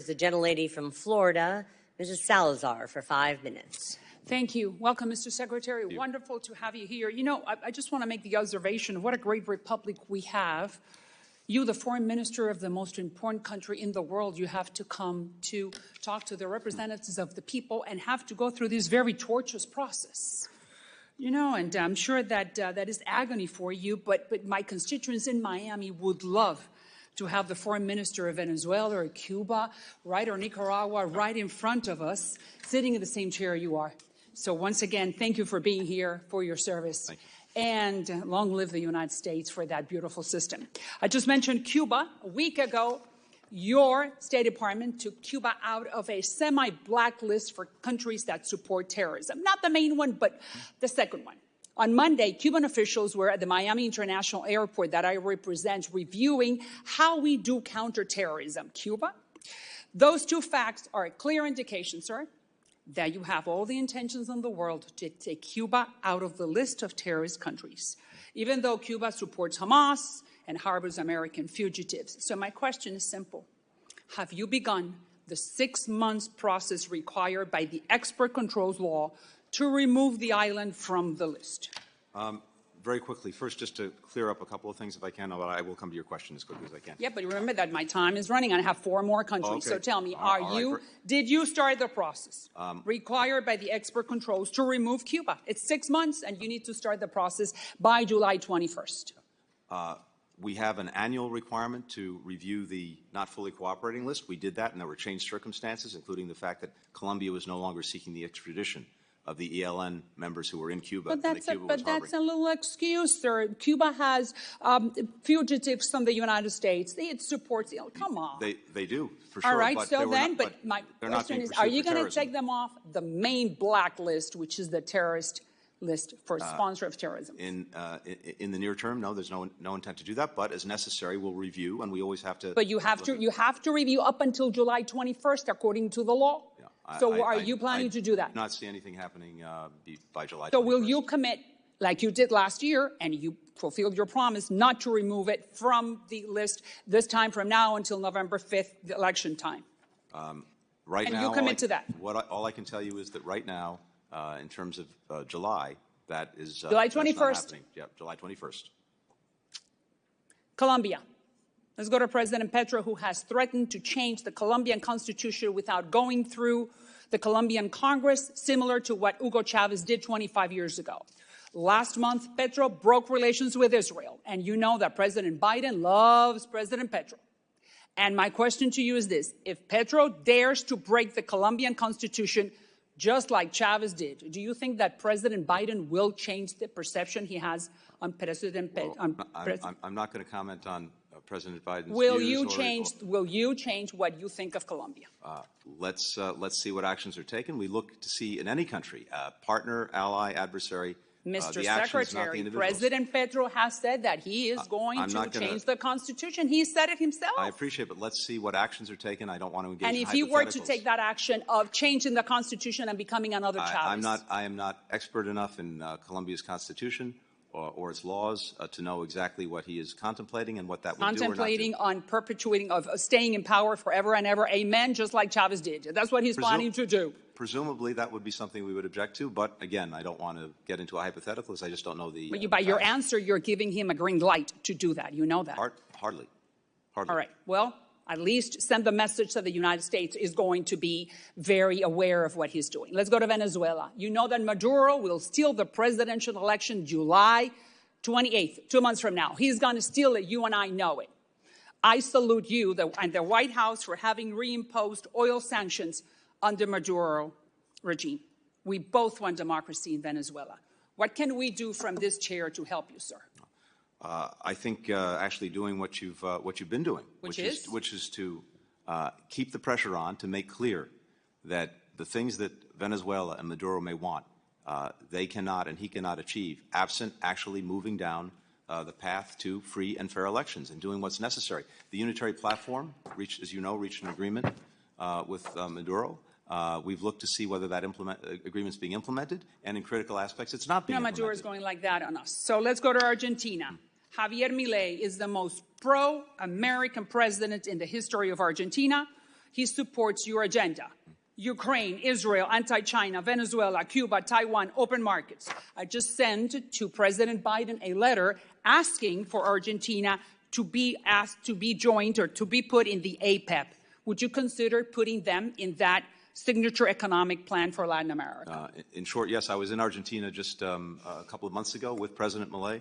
The gentlelady from Florida, Mrs. Salazar, for 5 minutes. Thank you. Welcome, Mr. Secretary. Wonderful to have you here. You know, I just want to make the observation of what a great republic we have. You, the foreign minister of the most important country in the world, you have to come to talk to the representatives of the people and have to go through this very tortuous process. You know, and I'm sure that that is agony for you, but my constituents in Miami would love to have the foreign minister of Venezuela or Cuba, right, or Nicaragua, right in front of us, sitting in the same chair you are. So once again, thank you for being here, for your service. And long live the United States for that beautiful system. I just mentioned Cuba. A week ago, your State Department took Cuba out of a semi-blacklist for countries that support terrorism. Not the main one, but the second one. On Monday, Cuban officials were at the Miami International Airport that I represent reviewing how we do counterterrorism. Cuba? Those two facts are a clear indication, sir, that you have all the intentions in the world to take Cuba out of the list of terrorist countries, even though Cuba supports Hamas and harbors American fugitives. So my question is simple. Have you begun the 6 months process required by the export controls law to remove the island from the list? Very quickly, first, just to clear up a couple of things, if I can, but I will come to your question as quickly as I can. Yeah, but remember that my time is running, and I have 4 more countries. Okay. So tell me, did you start the process required by the export controls to remove Cuba? It's 6 months, and you need to start the process by July 21st. We have an annual requirement to review the not fully cooperating list. We did that, and there were changed circumstances, including the fact that Colombia was no longer seeking the extradition of the ELN members who were in Cuba. But that's a little excuse, sir. Cuba has fugitives from the United States. It supports, come on. They do, for sure. All right, but so then, but my question is, are you going to take them off the main blacklist, which is the terrorist list for sponsor of terrorism? In the near term, no, there's no intent to do that. But as necessary, we'll review, and we always have to. But you have to review up until July 21st, according to the law. Yeah. So are you planning to do that? I do not see anything happening by July 21st. So will you commit, like you did last year, and you fulfilled your promise not to remove it from the list this time from now until November 5th, the election time? Right now, and you commit to that? All I can tell you is that right now, in terms of July, that is July 21st. Yeah, July 21st. Colombia. Let's go to President Petro, who has threatened to change the Colombian constitution without going through the Colombian Congress, similar to what Hugo Chavez did 25 years ago. Last month, Petro broke relations with Israel, and you know that President Biden loves President Petro. And my question to you is this: if Petro dares to break the Colombian constitution, just like Chavez did, do you think that President Biden will change the perception he has on President Petro? I'm not going to comment on President Biden's will views. Will you change what you think of Colombia? Let's see what actions are taken. We look to see in any country, partner, ally, adversary. Mr. Secretary, President Petro has said that he is going to change the Constitution. He said it himself. I appreciate, but let's see what actions are taken. I don't want to engage in hypotheticals. And if he were to take that action of changing the Constitution and becoming another Chavez? I am not expert enough in Colombia's Constitution or its laws to know exactly what he is contemplating and what that would do or not do. Contemplating on perpetuating, of staying in power forever and ever, amen, just like Chavez did. That's what he's planning to do. Presumably, that would be something we would object to, but again, I don't want to get into a hypothetical because I just don't know the. But by your answer, you're giving him a green light to do that. You know that. Hardly. All right. Well, at least send the message that the United States is going to be very aware of what he's doing. Let's go to Venezuela. You know that Maduro will steal the presidential election July 28th, 2 months from now. He's going to steal it. You and I know it. I salute you and the White House for having reimposed oil sanctions under Maduro regime. We both want democracy in Venezuela. What can we do from this chair to help you, sir? I think actually doing what you've been doing, which is to keep the pressure on to make clear that the things that Venezuela and Maduro may want, they cannot and he cannot achieve absent actually moving down the path to free and fair elections and doing what's necessary. The unitary platform, as you know, reached an agreement with Maduro. We've looked to see whether that agreement's being implemented, and in critical aspects, it's not being implemented. Maduro is going like that on us. So let's go to Argentina. Javier Milei is the most pro-American president in the history of Argentina. he supports your agenda. Ukraine, Israel, anti-China, Venezuela, Cuba, Taiwan, open markets. I just sent to President Biden a letter asking for Argentina to be asked to be joined or to be put in the APEP. Would you consider putting them in that signature economic plan for Latin America? In short, yes. I was in Argentina just a couple of months ago with President Milei.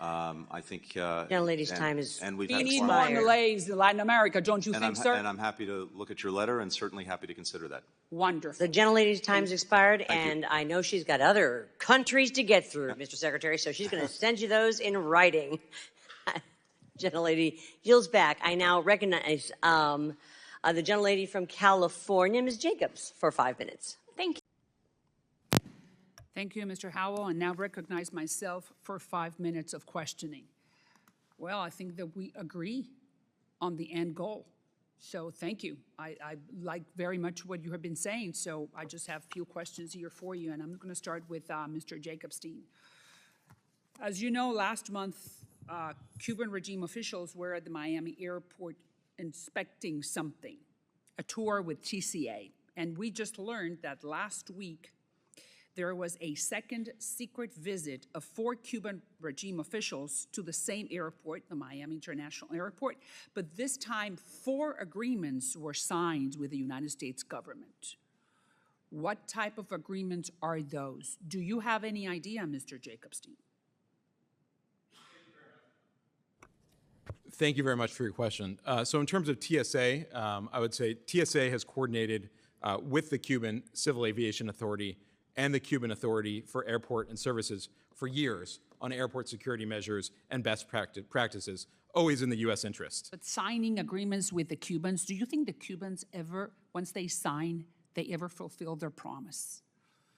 I think Gentlelady's time is and we've We had need more Malays in Latin America, don't you think, sir? And I'm happy to look at your letter and certainly happy to consider that. Wonderful. The gentlelady's time's expired, and I know she's got other countries to get through, Mr. Secretary, so she's going to send you those in writing. Gentlelady yields back. I now recognize the gentlelady from California, Ms. Jacobs, for 5 minutes. Thank you. Thank you, Mr. Howell, and now recognize myself for 5 minutes of questioning. Well, I think that we agree on the end goal. So thank you. I like very much what you have been saying, so I just have a few questions here for you, and I'm going to start with Mr. Jacobstein. As you know, last month, Cuban regime officials were at the Miami airport inspecting something, a tour with TCA, and we just learned that last week, there was a second secret visit of 4 Cuban regime officials to the same airport, the Miami International Airport, but this time 4 agreements were signed with the United States government. What type of agreements are those? Do you have any idea, Mr. Jacobstein? Thank you very much for your question. So in terms of TSA, I would say TSA has coordinated with the Cuban Civil Aviation Authority and the Cuban Authority for Airport and Services for years on airport security measures and best practices, always in the U.S. interest. But signing agreements with the Cubans, do you think the Cubans ever, once they sign, they ever fulfill their promise?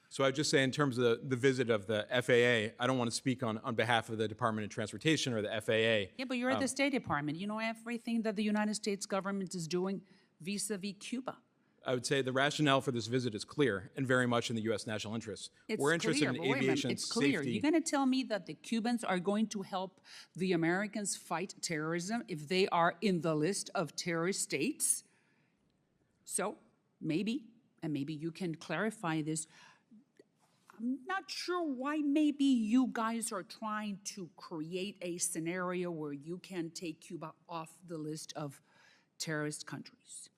So I would just say in terms of the visit of the FAA, I don't want to speak on behalf of the Department of Transportation or the FAA. Yeah, but you're at the State Department. You know everything that the United States government is doing vis-a-vis Cuba. I would say the rationale for this visit is clear and very much in the U.S. national interest. We're interested in aviation it's clear. safety. You're going to tell me that the Cubans are going to help the Americans fight terrorism if they are in the list of terrorist states? So maybe, and maybe you can clarify this, I'm not sure why maybe you guys are trying to create a scenario where you can take Cuba off the list of terrorist countries.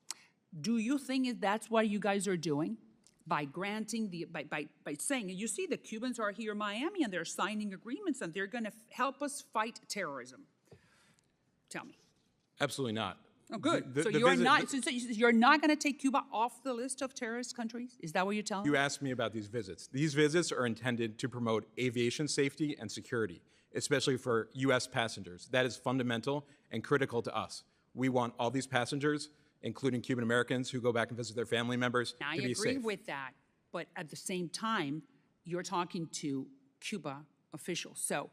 Do you think that's what you guys are doing? By granting by saying, you see the Cubans are here in Miami and they're signing agreements and they're going to help us fight terrorism. Tell me. Absolutely not. Oh, good. So you're not going to take Cuba off the list of terrorist countries? Is that what you're telling me? You asked me about these visits. These visits are intended to promote aviation safety and security, especially for U.S. passengers. That is fundamental and critical to us. We want all these passengers, including Cuban Americans who go back and visit their family members, to be safe. I agree with that, but at the same time, you're talking to Cuba officials. So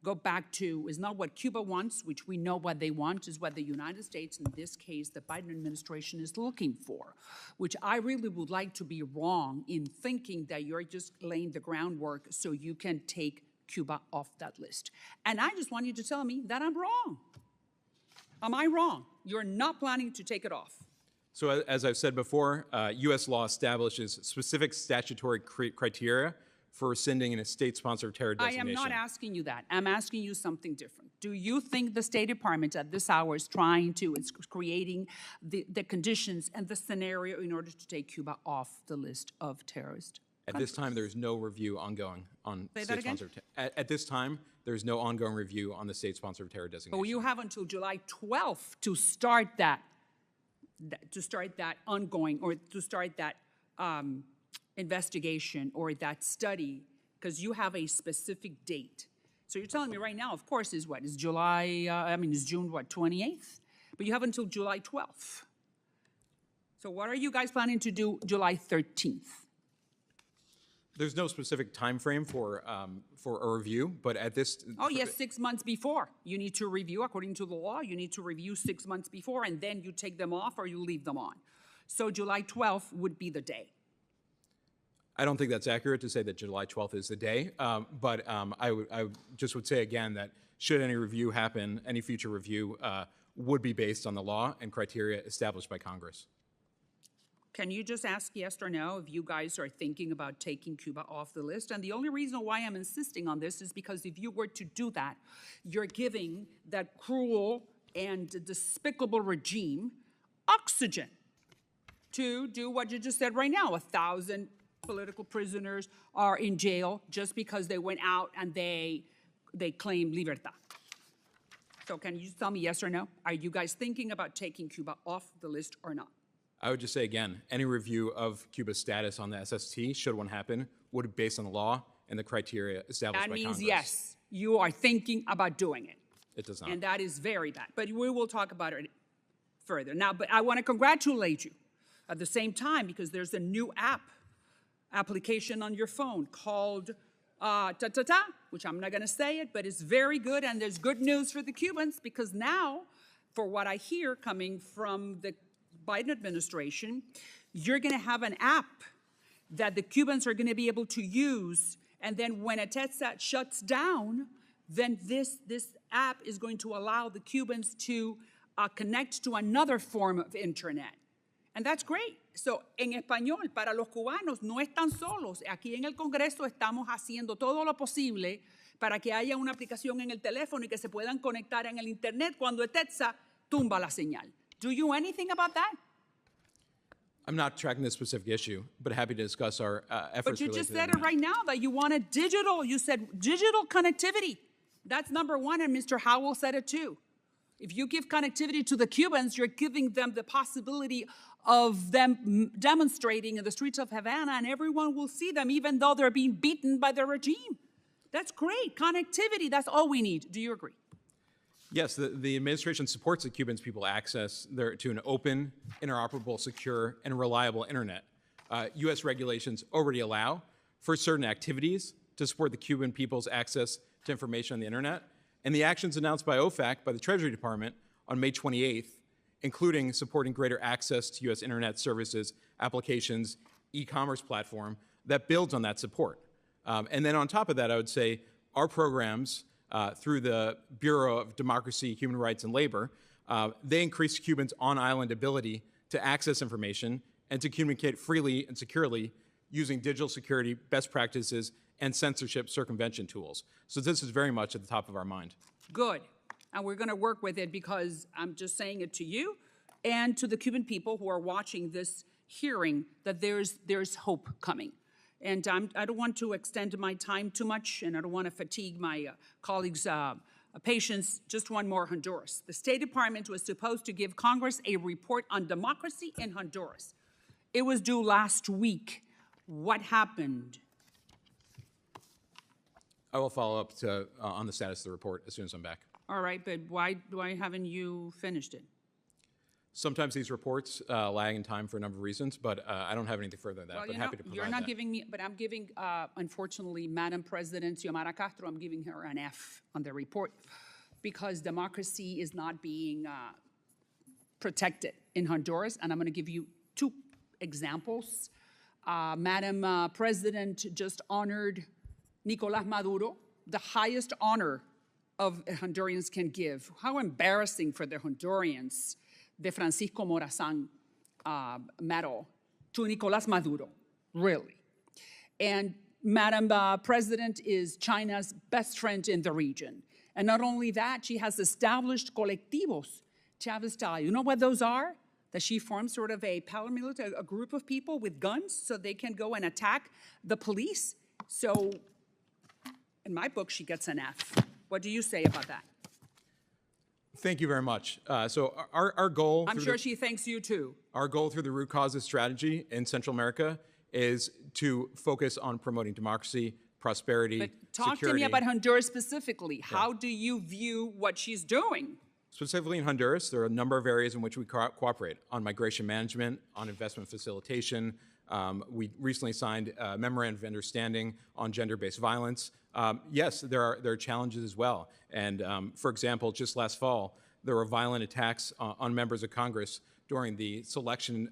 go back to, is not what Cuba wants, which we know what they want, is what the United States, in this case, the Biden administration is looking for, which I really would like to be wrong in thinking that you're just laying the groundwork so you can take Cuba off that list. And I just want you to tell me that I'm wrong. Am I wrong? You're not planning to take it off. So as I've said before, U.S. law establishes specific statutory criteria for rescinding a state-sponsored terror designation. I am not asking you that. I'm asking you something different. Do you think the State Department at this hour is creating the conditions and the scenario in order to take Cuba off the list of terrorist countries? At this time, there is no review ongoing on state-sponsored terror. At this time, there is no ongoing review on the state-sponsored terror designation. But you have until July 12th to start that ongoing, or to start that investigation or that study, because you have a specific date. So you're telling me right now, of course, is what? Is July, is June, what, 28th? But you have until July 12th. So what are you guys planning to do July 13th? There's no specific time frame for a review, but at this... Oh, yes, 6 months before. You need to review, according to the law, you need to review 6 months before, and then you take them off or you leave them on. So July 12th would be the day. I don't think that's accurate to say that July 12th is the day, but I just would say again that should any review happen, any future review would be based on the law and criteria established by Congress. Can you just ask yes or no if you guys are thinking about taking Cuba off the list? And the only reason why I'm insisting on this is because if you were to do that, you're giving that cruel and despicable regime oxygen to do what you just said right now. 1,000 political prisoners are in jail just because they went out and they claim libertad. So can you tell me yes or no? Are you guys thinking about taking Cuba off the list or not? I would just say again, any review of Cuba's status on the SST, should one happen, would be based on the law and the criteria established by Congress. That means yes, you are thinking about doing it. It does not. And that is very bad. But we will talk about it further. Now, but I want to congratulate you at the same time because there's a new application on your phone called which I'm not going to say it, but it's very good. And there's good news for the Cubans because now, for what I hear coming from the Biden administration, you're going to have an app that the Cubans are going to be able to use. And then when a TETSA shuts down, then this app is going to allow the Cubans to connect to another form of internet. And that's great. So, en español, para los cubanos, no están solos. Aquí en el Congreso estamos haciendo todo lo posible para que haya una aplicación en el teléfono y que se puedan conectar en el internet cuando el TETSA tumba la señal. Do you know anything about that? I'm not tracking this specific issue, but happy to discuss our efforts. But you just said it right now that you wanted digital. You said digital connectivity. That's number one, and Mr. Howell said it too. If you give connectivity to the Cubans, you're giving them the possibility of them demonstrating in the streets of Havana, and everyone will see them, even though they're being beaten by the regime. That's great. Connectivity, that's all we need. Do you agree? Yes, the administration supports the Cubans' people access to an open, interoperable, secure, and reliable internet. U.S. regulations already allow for certain activities to support the Cuban people's access to information on the internet, and the actions announced by OFAC, by the Treasury Department, on May 28th, including supporting greater access to U.S. internet services, applications, e-commerce platform that builds on that support. And then on top of that, I would say our programs through the Bureau of Democracy, Human Rights, and Labor, they increase Cubans' on-island ability to access information and to communicate freely and securely using digital security best practices and censorship circumvention tools. So this is very much at the top of our mind. Good. And we're going to work with it because I'm just saying it to you and to the Cuban people who are watching this hearing that there's hope coming. And I don't want to extend my time too much, and I don't want to fatigue my colleagues' patience. Just one more, Honduras. The State Department was supposed to give Congress a report on democracy in Honduras. It was due last week. What happened? I will follow up on the status of the report as soon as I'm back. All right, but why haven't you finished it? Sometimes these reports lag in time for a number of reasons, but I don't have anything further than that, Well, but happy to provide you're not that. giving me, but I'm giving, unfortunately, Madam President Xiomara Castro, I'm giving her an F on the report because democracy is not being protected in Honduras, and I'm going to give you two examples. Madam President just honored Nicolás Maduro, the highest honor of Hondurans can give. How embarrassing for the Hondurans, the Francisco Morazán medal to Nicolás Maduro, really. And Madam President is China's best friend in the region. And not only that, she has established colectivos, Chavez style. You know what those are? That she forms sort of a paramilitary, a group of people with guns so they can go and attack the police. So in my book, she gets an F. What do you say about that? Thank you very much. So our goal— I'm sure she thanks you too. Our goal through the root causes strategy in Central America is to focus on promoting democracy, prosperity, But talk security. to me about Honduras specifically. How do you view what she's doing? Specifically in Honduras, there are a number of areas in which we cooperate on migration management, on investment facilitation. We recently signed a memorandum of understanding on gender-based violence. Yes, there are challenges as well. And for example, just last fall, there were violent attacks on members of Congress during the selection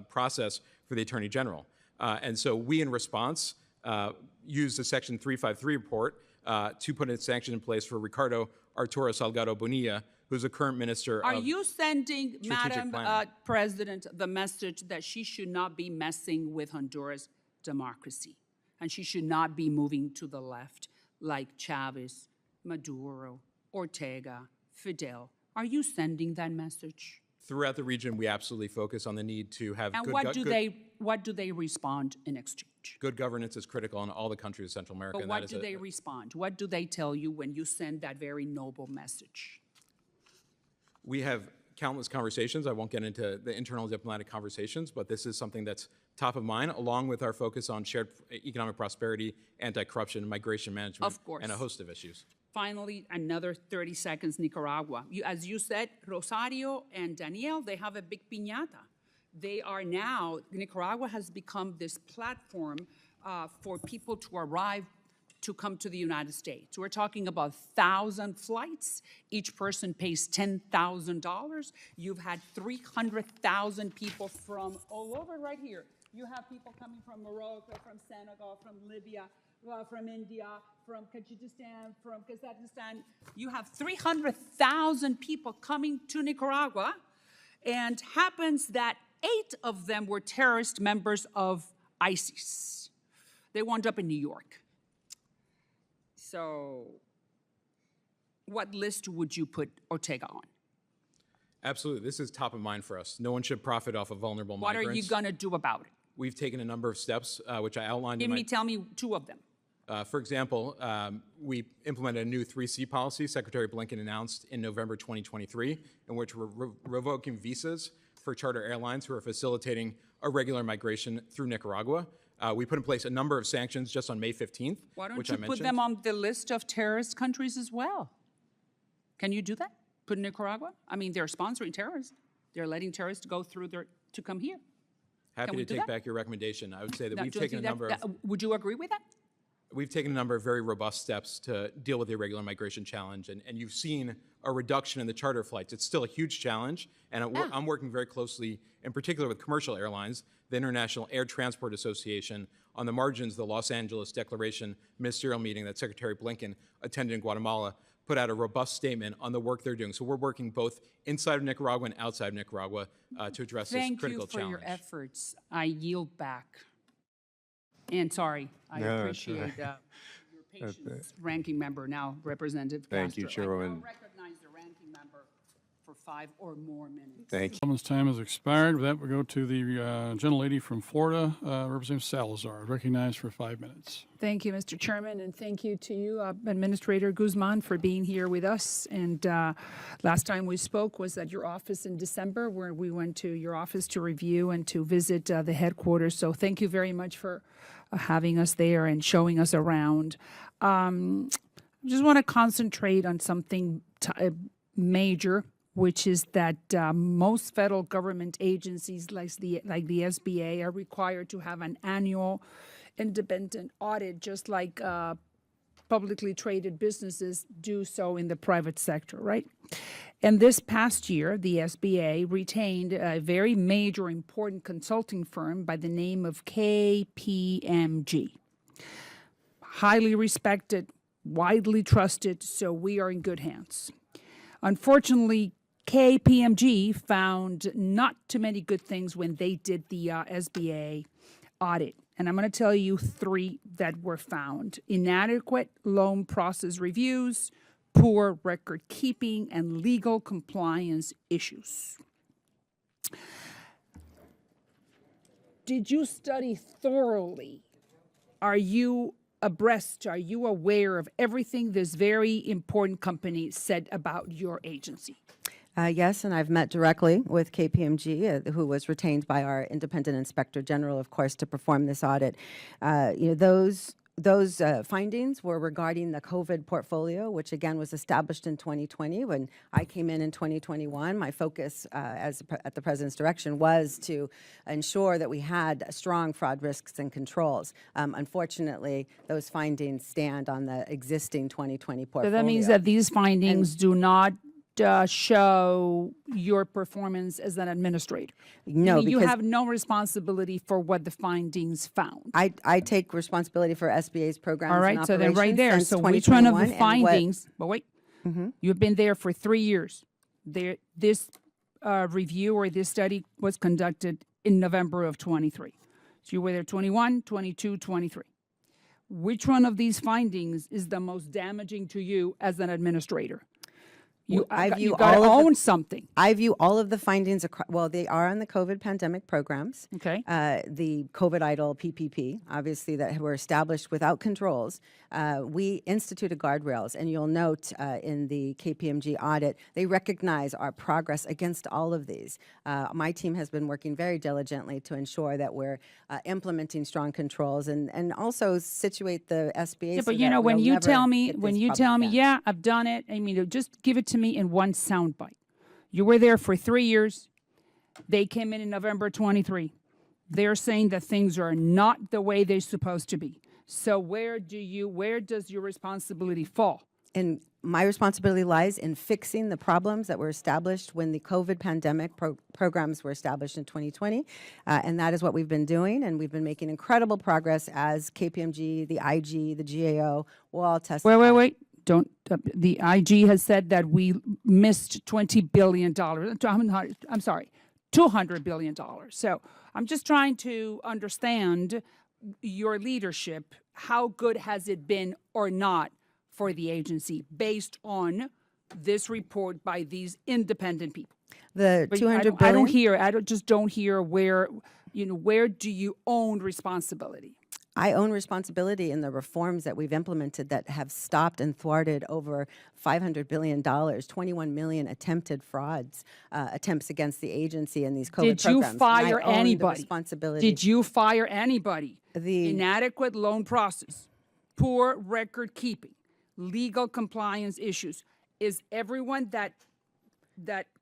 process for the Attorney General. And so we, in response, used the Section 353 report to put a sanction in place for Ricardo Arturo Salgado Bonilla, who's a current minister Are of you sending, strategic Madam planning. President, the message that she should not be messing with Honduras democracy, and she should not be moving to the left like Chavez, Maduro, Ortega, Fidel? Are you sending that message? Throughout the region, we absolutely focus on the need to have And what do they respond in exchange? good governance is critical in all the countries of Central America. But and what that is do they respond? What do they tell you when you send that very noble message? We have countless conversations. I won't get into the internal diplomatic conversations, but this is something that's top of mind, along with our focus on shared economic prosperity, anti-corruption, migration management, Of course. and a host of issues. Finally, another 30 seconds, Nicaragua. As you said, Rosario and Daniel, they have a big piñata. They are now, Nicaragua has become this platform for people to arrive to come to the United States. We're talking about 1,000 flights. Each person pays $10,000. You've had 300,000 people from all over right here. You have people coming from Morocco, from Senegal, from Libya, from India, from Kyrgyzstan, from Kazakhstan. You have 300,000 people coming to Nicaragua, and happens that 8 of them were terrorist members of ISIS. They wound up in New York. So what list would you put Ortega on? Absolutely. This is top of mind for us. No one should profit off of vulnerable What migrants. are you going to do about it? We've taken a number of steps, which I outlined in my... Tell me 2 of them. For example, we implemented a new 3C policy Secretary Blinken announced in November 2023, in which we're revoking visas for charter airlines who are facilitating irregular migration through Nicaragua. We put in place a number of sanctions just on May 15th, Why don't which you I mentioned. put them on the list of terrorist countries as well? Can you do that? Put Nicaragua? I mean, they're sponsoring terrorists. They're letting terrorists go through to come here. Happy we to do take that? back your recommendation. I would say that Now, we've don't you taken a think number of... would you agree with that? We've taken a number of very robust steps to deal with the irregular migration challenge, and you've seen a reduction in the charter flights. It's still a huge challenge, and I'm working very closely, in particular with commercial airlines, the International Air Transport Association, on the margins, the Los Angeles Declaration ministerial meeting that Secretary Blinken attended in Guatemala put out a robust statement on the work they're doing. So we're working both inside of Nicaragua and outside of Nicaragua to address this critical challenge. Thank you for your efforts. I yield back. And sorry, I appreciate your patience. Ranking member, now Representative Castro. Thank you, Chairwoman. I recognize the ranking member for 5 or more minutes. Thank you. Gentleman's time has expired. With that, we'll go to the gentlelady from Florida, Representative Salazar, recognized for 5 minutes. Thank you, Mr. Chairman, and thank you to you, Administrator Guzman, for being here with us. And last time we spoke was at your office in December, where we went to your office to review and to visit the headquarters. So thank you very much for having us there and showing us around. I just want to concentrate on something major, which is that most federal government agencies like the SBA are required to have an annual independent audit, just like publicly traded businesses do so in the private sector, right? And this past year, the SBA retained a very major, important consulting firm by the name of KPMG. Highly respected, widely trusted, so we are in good hands. Unfortunately, KPMG found not too many good things when they did the SBA audit. And I'm going to tell you 3 that were found: inadequate loan process reviews, poor record keeping, and legal compliance issues. Did you study thoroughly? Are you abreast? Are you aware of everything this very important company said about your agency? Yes, and I've met directly with KPMG, who was retained by our independent inspector general, of course, to perform this audit. Those findings were regarding the COVID portfolio, which again was established in 2020. When I came in 2021, my focus at the President's direction was to ensure that we had strong fraud risks and controls. Unfortunately, those findings stand on the existing 2020 portfolio. So that means that these findings do not show your performance as an administrator. No, you because have no responsibility for what the findings found. I take responsibility for SBA's programs. All right, and so they're right operations there. since So which one of the 2021, and findings? But wait, you've been there for 3 years. This review or this study was conducted in November of 23. So you were there 21, 22, 23. Which one of these findings is the most damaging to you as an administrator? You got to own something. I view all of the findings, well, they are on the COVID pandemic programs. Okay. The COVID idle PPP, obviously, that were established without controls. We instituted guardrails, and you'll note in the KPMG audit, they recognize our progress against all of these. My team has been working very diligently to ensure that we're implementing strong controls and also situate the SBA. Yeah, so but you that know, when we'll you never tell me, get this problem again. yeah, I've done it. I mean, just give it to me in one soundbite. You were there for 3 years. They came in November 23. They're saying that things are not the way they're supposed to be. So where does your responsibility fall? And my responsibility lies in fixing the problems that were established when the COVID pandemic programs were established in 2020. And that is what we've been doing. And we've been making incredible progress as KPMG, the IG, the GAO will all testify. Wait. Don't. The IG has said that we missed $20 billion. I'm sorry, $200 billion. So I'm just trying to understand your leadership. How good has it been or not for the agency based on this report by these independent people? The But $200 billion. I don't hear where do you own responsibility? I own responsibility in the reforms that we've implemented that have stopped and thwarted over $500 billion, 21 million attempted frauds, attempts against the agency in these COVID programs. Did you fire and I own anybody? The responsibility. Did you fire anybody? Inadequate loan process, poor record keeping, legal compliance issues. Is everyone that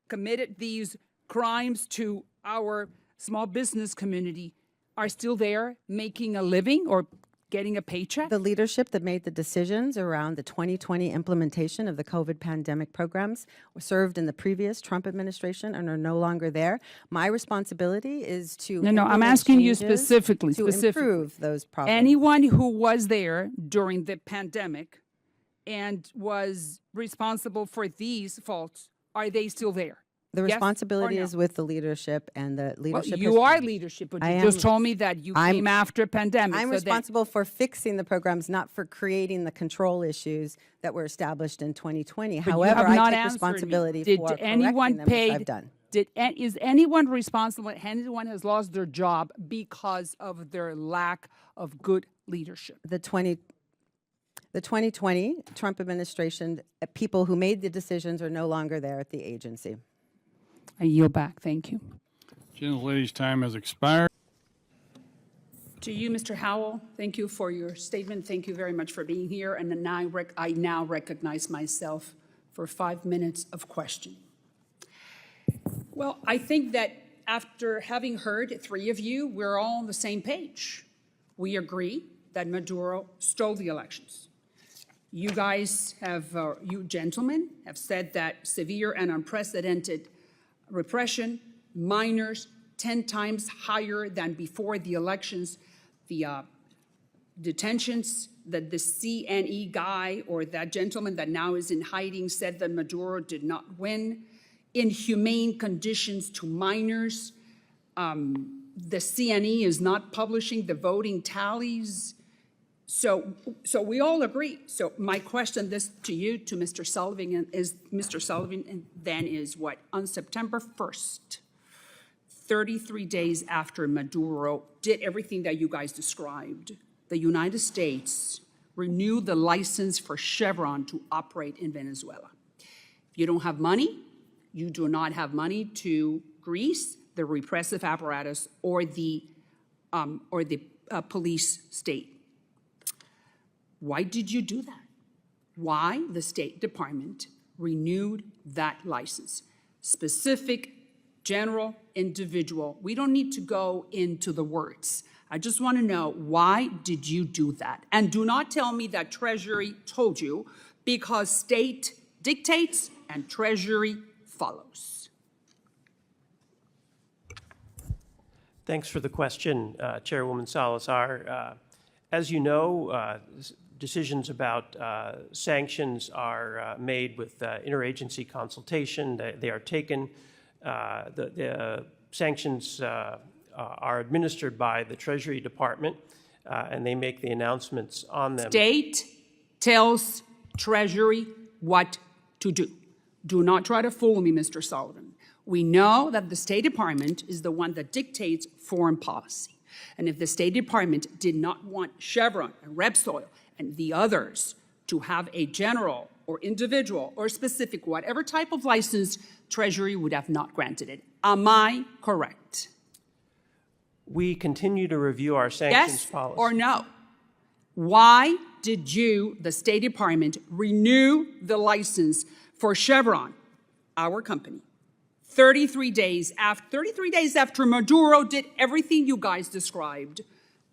committed these crimes to our small business community are still there making a living or getting a paycheck? The leadership that made the decisions around the 2020 implementation of the COVID pandemic programs were served in the previous Trump administration and are no longer there. My responsibility is to No, I'm asking you specifically. Improve those problems. Anyone who was there during the pandemic and was responsible for these faults, are they still there? The Yes responsibility or no? is with the leadership, and the leadership. You are leadership, but you just told me that you came after pandemic. I'm responsible for fixing the programs, not for creating the control issues that were established in 2020. However, I take responsibility for correcting them, which I've done. Is anyone responsible? Anyone has lost their job because of their lack of good leadership? The 2020 Trump administration, people who made the decisions are no longer there at the agency. I yield back. Thank you. Gentlelady's time has expired. To you, Mr. Howell, thank you for your statement. Thank you very much for being here. And then I now recognize myself for 5 minutes of question. Well, I think that after having heard 3 of you, we're all on the same page. We agree that Maduro stole the elections. You guys have, you gentlemen have said that severe and unprecedented repression, minors 10 times higher than before the elections, the detentions that the CNE guy or that gentleman that now is in hiding said that Maduro did not win, inhumane conditions to minors. The CNE is not publishing the voting tallies. So we all agree. So my question this to you, to Mr. Sullivan, is what? On September 1st, 33 days after Maduro did everything that you guys described, the United States renewed the license for Chevron to operate in Venezuela. If you don't have money, you do not have money to grease the repressive apparatus or the police state. Why did you do that? Why the State Department renewed that license? Specific, general, individual. We don't need to go into the words. I just want to know, why did you do that? And do not tell me that Treasury told you, because state dictates and Treasury follows. Thanks for the question, Chairwoman Salazar. As you know, decisions about sanctions are made with interagency consultation. They are taken. The sanctions are administered by the Treasury Department, and they make the announcements on them. State tells Treasury what to do. Do not try to fool me, Mr. Sullivan. We know that the State Department is the one that dictates foreign policy. And if the State Department did not want Chevron and Repsol and the others to have a general or individual or specific whatever type of license, Treasury would have not granted it. Am I correct? We continue to review our sanctions policy. Yes or no? Why did you, the State Department, renew the license for Chevron, our company, 33 days after Maduro did everything you guys described?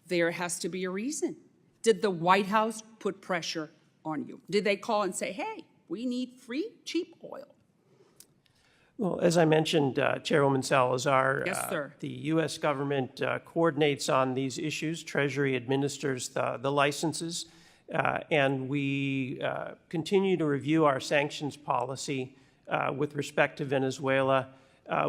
There has to be a reason. Did the White House put pressure on you? Did they call and say, hey, we need free, cheap oil? Well, as I mentioned, Chairwoman Salazar, Yes, sir. The U.S. government coordinates on these issues. Treasury administers the licenses, and we continue to review our sanctions policy with respect to Venezuela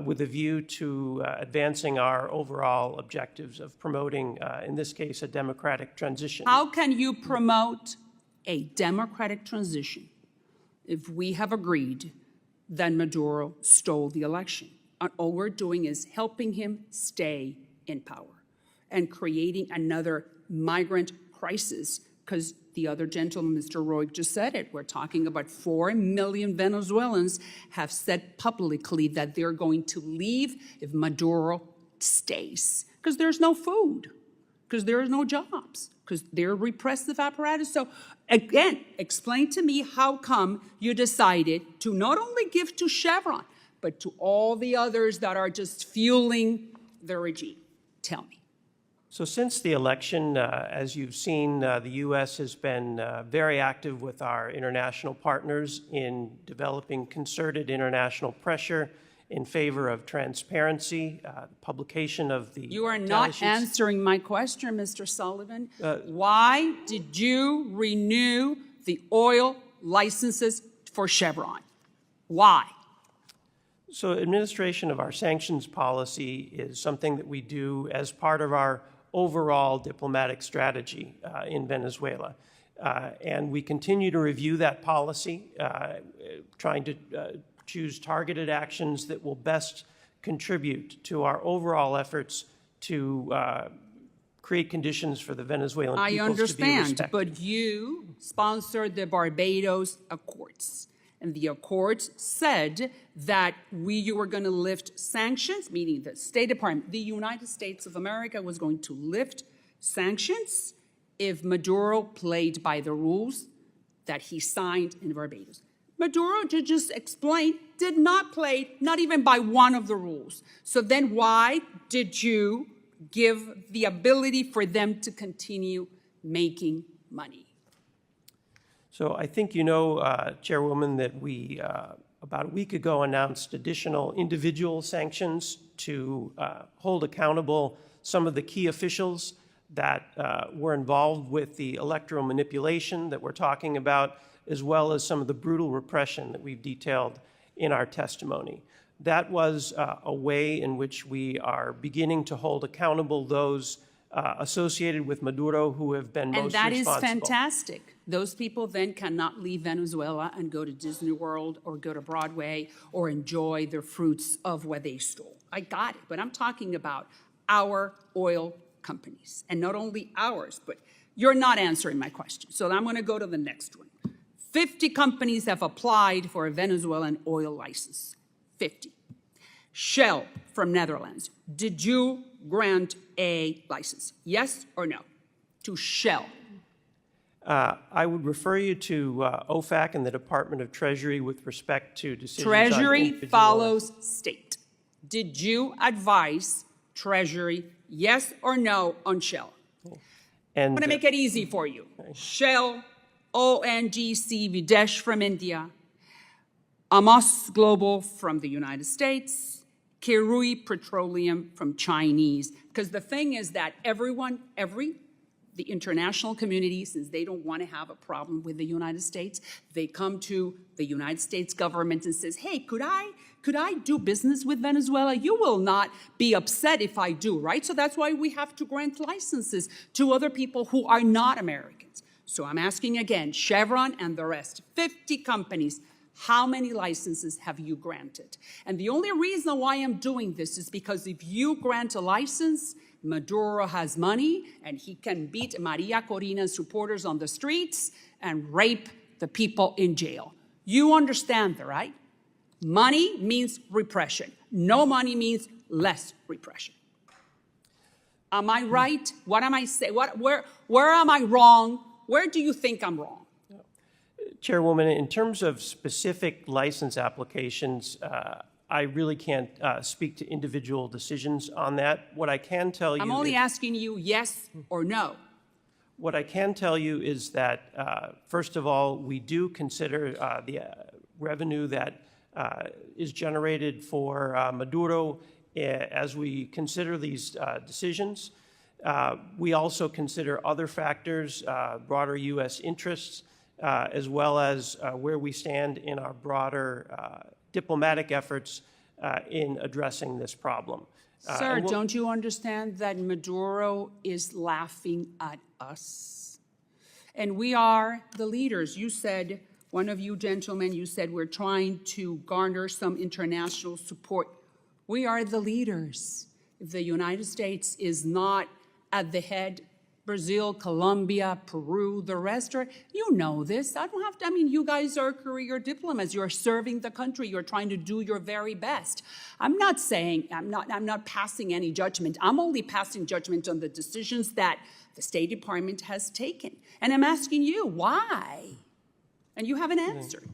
with a view to advancing our overall objectives of promoting, in this case, a democratic transition. How can you promote a democratic transition if we have agreed that Maduro stole the election? And all we're doing is helping him stay in power and creating another migrant crisis, because the other gentleman, Mr. Roy, just said it. We're talking about 4 million Venezuelans have said publicly that they're going to leave if Maduro stays, because there's no food, because there are no jobs, because they're repressive apparatus. So again, explain to me how come you decided to not only give to Chevron, but to all the others that are just fueling the regime. Tell me. So since the election, as you've seen, the U.S. has been very active with our international partners in developing concerted international pressure in favor of transparency, publication of the You are not answering my question, Mr. Sullivan. Why did you renew the oil licenses for Chevron? Why? So administration of our sanctions policy is something that we do as part of our overall diplomatic strategy in Venezuela. And we continue to review that policy, trying to choose targeted actions that will best contribute to our overall efforts to create conditions for the Venezuelan people to be respected. I understand, but you sponsored the Barbados Accords. And the Accords said that you were going to lift sanctions, meaning the State Department, the United States of America was going to lift sanctions if Maduro played by the rules that he signed in Barbados. Maduro, to just explain, did not play, not even by one of the rules. So then why did you give the ability for them to continue making money? So I think you know, Chairwoman, that we, about a week ago, announced additional individual sanctions to hold accountable some of the key officials that were involved with the electoral manipulation that we're talking about, as well as some of the brutal repression that we've detailed in our testimony. That was a way in which we are beginning to hold accountable those associated with Maduro who have been most responsible. And that is fantastic. Those people then cannot leave Venezuela and go to Disney World or go to Broadway or enjoy the fruits of what they stole. I got it, but I'm talking about our oil companies. And not only ours, but you're not answering my question. So I'm going to go to the next one. 50 companies have applied for a Venezuelan oil license. 50. Shell from Netherlands. Did you grant a license? Yes or no? To Shell. I would refer you to OFAC and the Department of Treasury with respect to decisions on Treasury individual... follows state. Did you advise Treasury, yes or no, on Shell? And, I'm going to make it easy for you. Shell, ONGC Videsh from India, Amos Global from the United States, Kirui Petroleum from Chinese. Because the thing is that the the international community, since they don't want to have a problem with the United States, they come to the United States government and says, hey, could I do business with Venezuela? You will not be upset if I do, right? So that's why we have to grant licenses to other people who are not Americans. So I'm asking again, Chevron and the rest, 50 companies, how many licenses have you granted? And the only reason why I'm doing this is because if you grant a license, Maduro has money and he can beat Maria Corina's supporters on the streets and rape the people in jail. You understand that, right? Money means repression. No money means less repression. Am I right? What am I saying? Where am I wrong? Where do you think I'm wrong? Chairwoman, in terms of specific license applications, I really can't speak to individual decisions on that. What I can tell you— I'm only asking you yes or no. What I can tell you is that, first of all, we do consider the revenue that is generated for Maduro as we consider these decisions. We also consider other factors, broader U.S. interests, as well as where we stand in our broader diplomatic efforts in addressing this problem. Sir, don't you understand that Maduro is laughing at us? And we are the leaders. You said, one of you gentlemen, you said we're trying to garner some international support. We are the leaders. If the United States is not at the head, Brazil, Colombia, Peru, the rest are, you know this. I don't have to, I mean, you guys are career diplomats. You're serving the country. You're trying to do your very best. I'm not saying, I'm not passing any judgment. I'm only passing judgment on the decisions that the State Department has taken. And I'm asking you, why? And you haven't answered.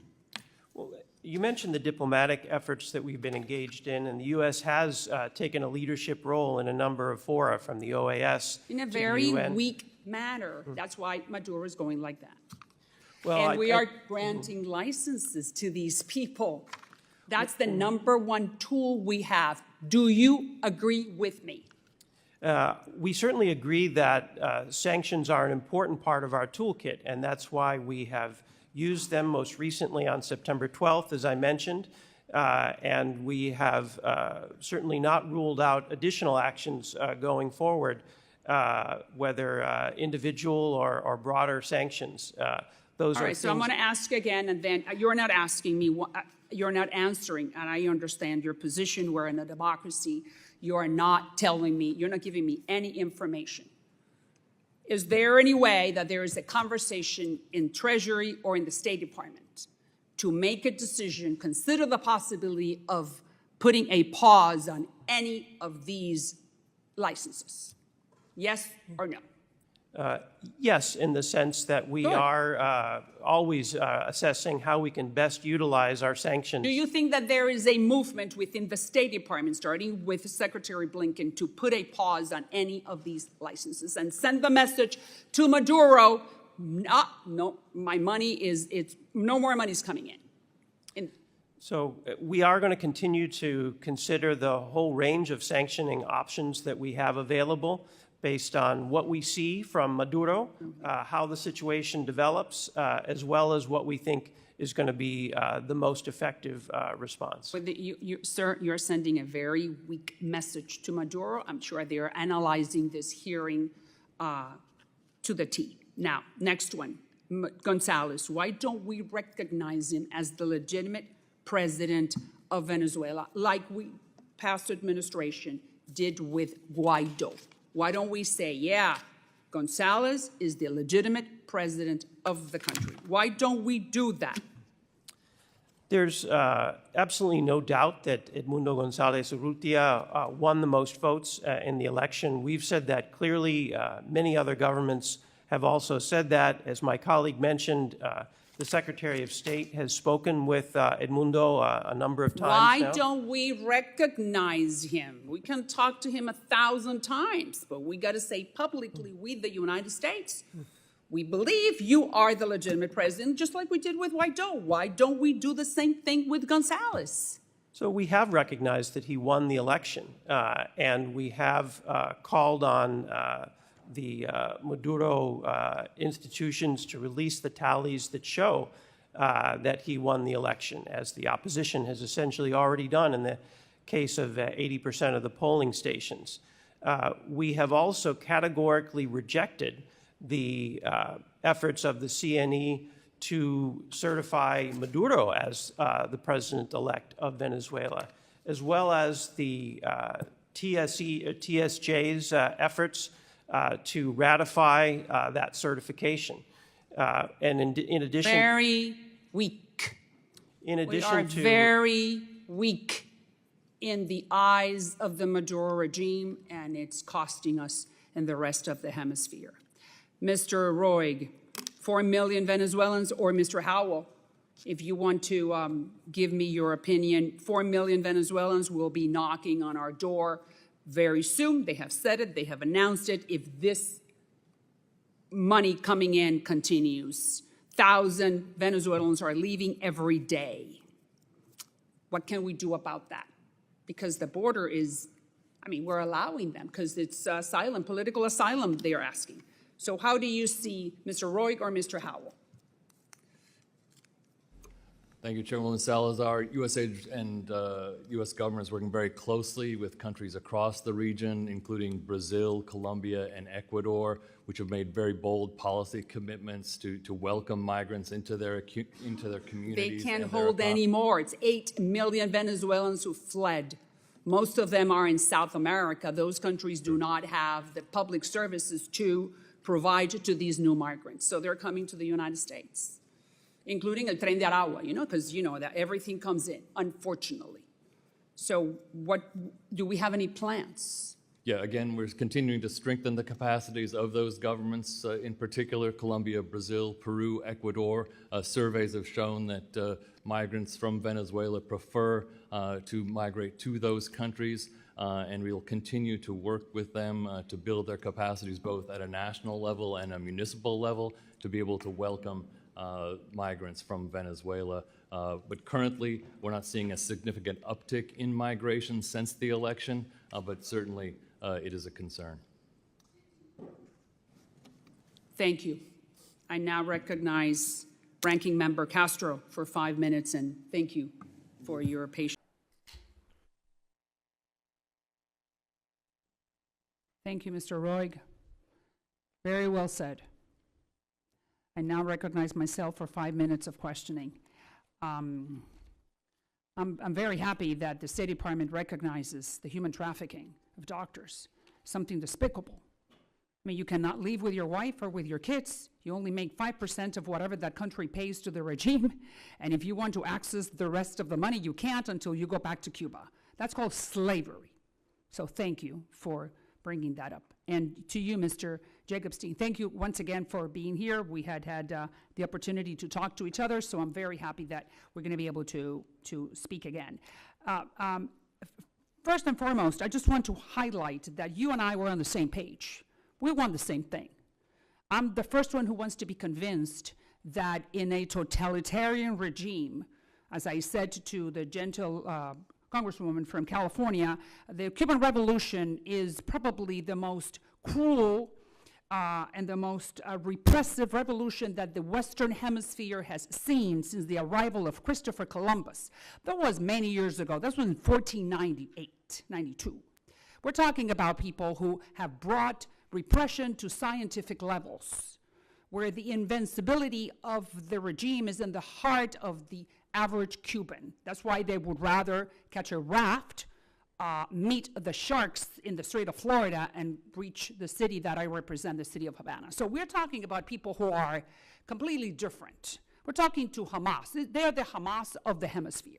Well, you mentioned the diplomatic efforts that we've been engaged in, and the U.S. has taken a leadership role in a number of fora, from the OAS in a very weak manner. That's why Maduro is going like that. Well, and we are granting licenses to these people. That's the number one tool we have. Do you agree with me? We certainly agree that sanctions are an important part of our toolkit, and that's why we have used them most recently on September 12th, as I mentioned, and we have certainly not ruled out additional actions going forward, whether individual or broader sanctions. Those All are right, so I'm going to ask again, and then you're not asking me, you're not answering, and I understand your position. We're in a democracy. You're not telling me, you're not giving me any information. Is there any way that there is a conversation in Treasury or in the State Department to make a decision, consider the possibility of putting a pause on any of these licenses? Yes or no? Yes, in the sense that we are always assessing how we can best utilize our sanctions. Do you think that there is a movement within the State Department, starting with Secretary Blinken, to put a pause on any of these licenses and send the message to Maduro, no, my money is, no more money is coming in? So we are going to continue to consider the whole range of sanctioning options that we have available, based on what we see from Maduro, how the situation develops, as well as what we think is going to be the most effective response. Sir, you're sending a very weak message to Maduro. I'm sure they are analyzing this hearing to the T. Now, next one, Gonzalez. Why don't we recognize him as the legitimate president of Venezuela, like we, past administration, did with Guaido? Why don't we say, yeah, Gonzalez is the legitimate president of the country? Why don't we do that? There's absolutely no doubt that Edmundo González Urrutia won the most votes in the election. We've said that clearly. Many other governments have also said that. As my colleague mentioned, the Secretary of State has spoken with Edmundo a number of times Why now. don't we recognize him? We can talk to him 1,000 times, but we got to say publicly, we, the United States, we believe you are the legitimate president, just like we did with Guaido. Why don't we do the same thing with Gonzalez? So we have recognized that he won the election, and we have called on the Maduro institutions to release the tallies that show that he won the election, as the opposition has essentially already done in the case of 80% of the polling stations. We have also categorically rejected the efforts of the CNE to certify Maduro as the president-elect of Venezuela, as well as the TSJ's efforts to ratify that certification. And in addition, Very weak. in We addition are to very weak in the eyes of the Maduro regime, and it's costing us and the rest of the hemisphere. Mr. Roig, 4 million Venezuelans, or Mr. Howell, if you want to give me your opinion, 4 million Venezuelans will be knocking on our door very soon. They have said it, they have announced it. If this money coming in continues, 1,000 Venezuelans are leaving every day. What can we do about that? Because the border is, I mean, we're allowing them because it's asylum, political asylum they are asking. So how do you see Mr. Roig or Mr. Howell? Thank you, Chairwoman Salazar. USAID and U.S. government is working very closely with countries across the region, including Brazil, Colombia, and Ecuador, which have made very bold policy commitments to welcome migrants into their communities. They can't hold any more. It's 8 million Venezuelans who fled. Most of them are in South America. Those countries do not have the public services to provide to these new migrants. So they're coming to the United States, including El Tren de Aragua, you know, because you know that everything comes in, unfortunately. So do we have any plans? Yeah, again, we're continuing to strengthen the capacities of those governments, in particular Colombia, Brazil, Peru, Ecuador. Surveys have shown that migrants from Venezuela prefer to migrate to those countries, and we will continue to work with them to build their capacities both at a national level and a municipal level to be able to welcome migrants from Venezuela. But currently, we're not seeing a significant uptick in migration since the election, but certainly it is a concern. Thank you. I now recognize Ranking Member Castro for 5 minutes, and thank you for your patience. Thank you, Mr. Roig. Very well said. I now recognize myself for 5 minutes of questioning. I'm very happy that the State Department recognizes the human trafficking of doctors, something despicable. I mean, you cannot leave with your wife or with your kids. You only make 5% of whatever that country pays to the regime. And if you want to access the rest of the money, you can't until you go back to Cuba. That's called slavery. So thank you for bringing that up. And to you, Mr. Jacobstein, thank you once again for being here. We had the opportunity to talk to each other, so I'm very happy that we're going to be able to speak again. First and foremost, I just want to highlight that you and I were on the same page. We want the same thing. I'm the first one who wants to be convinced that in a totalitarian regime, as I said to the gentle Congresswoman from California, the Cuban Revolution is probably the most cruel and the most repressive revolution that the Western Hemisphere has seen since the arrival of Christopher Columbus. That was many years ago. That was in 1498, 92. We're talking about people who have brought repression to scientific levels, where the invincibility of the regime is in the heart of the average Cuban. That's why they would rather catch a raft, meet the sharks in the Strait of Florida, and reach the city that I represent, the city of Havana. So we're talking about people who are completely different. We're talking to Hamas. They're the Hamas of the hemisphere.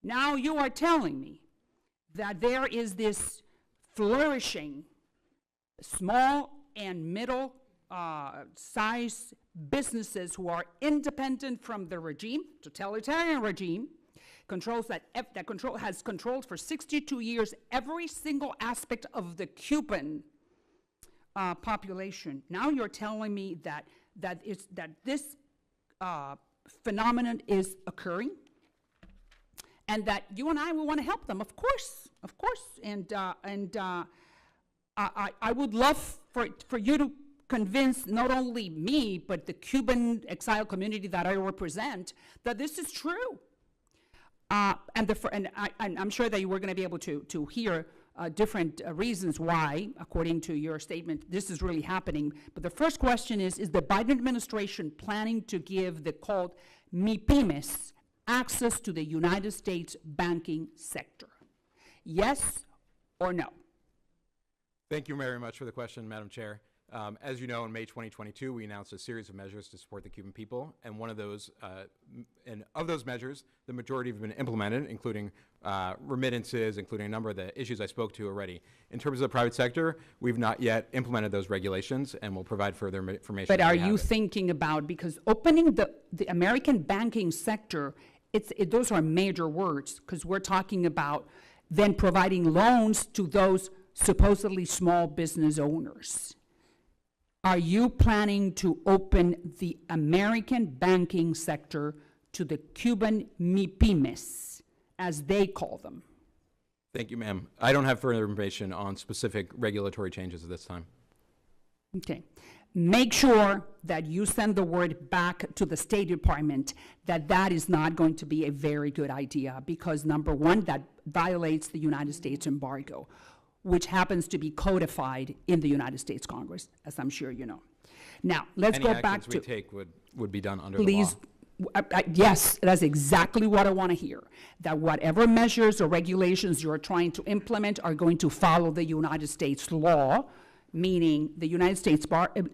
Now you are telling me that there is this flourishing small and middle size businesses who are independent from the regime, totalitarian regime, has controlled for 62 years every single aspect of the Cuban population. Now you're telling me that this phenomenon is occurring, and that you and I will want to help them, of course, and I would love for you to convince not only me, but the Cuban exile community that I represent, that this is true. And I'm sure that you were going to be able to hear different reasons why, according to your statement, this is really happening. But the first question is the Biden administration planning to give the called MIPYMES access to the United States banking sector? Yes or no? Thank you very much for the question, Madam Chair. As you know, in May 2022, we announced a series of measures to support the Cuban people, and one of those, and of those measures, the majority have been implemented, including remittances, including a number of the issues I spoke to already. In terms of the private sector, we've not yet implemented those regulations, and we'll provide further information. But are you thinking about, because opening the American banking sector, those are major words, because we're talking about then providing loans to those supposedly small business owners. Are you planning to open the American banking sector to the Cuban MIPYMES, as they call them? Thank you, ma'am. I don't have further information on specific regulatory changes at this time. Okay. Make sure that you send the word back to the State Department that is not going to be a very good idea, because number one, that violates the United States embargo, which happens to be codified in the United States Congress, as I'm sure you know. Now, let's go back to— Any actions we take would be done under the law. Yes, that's exactly what I want to hear, that whatever measures or regulations you're trying to implement are going to follow the United States law, meaning the United States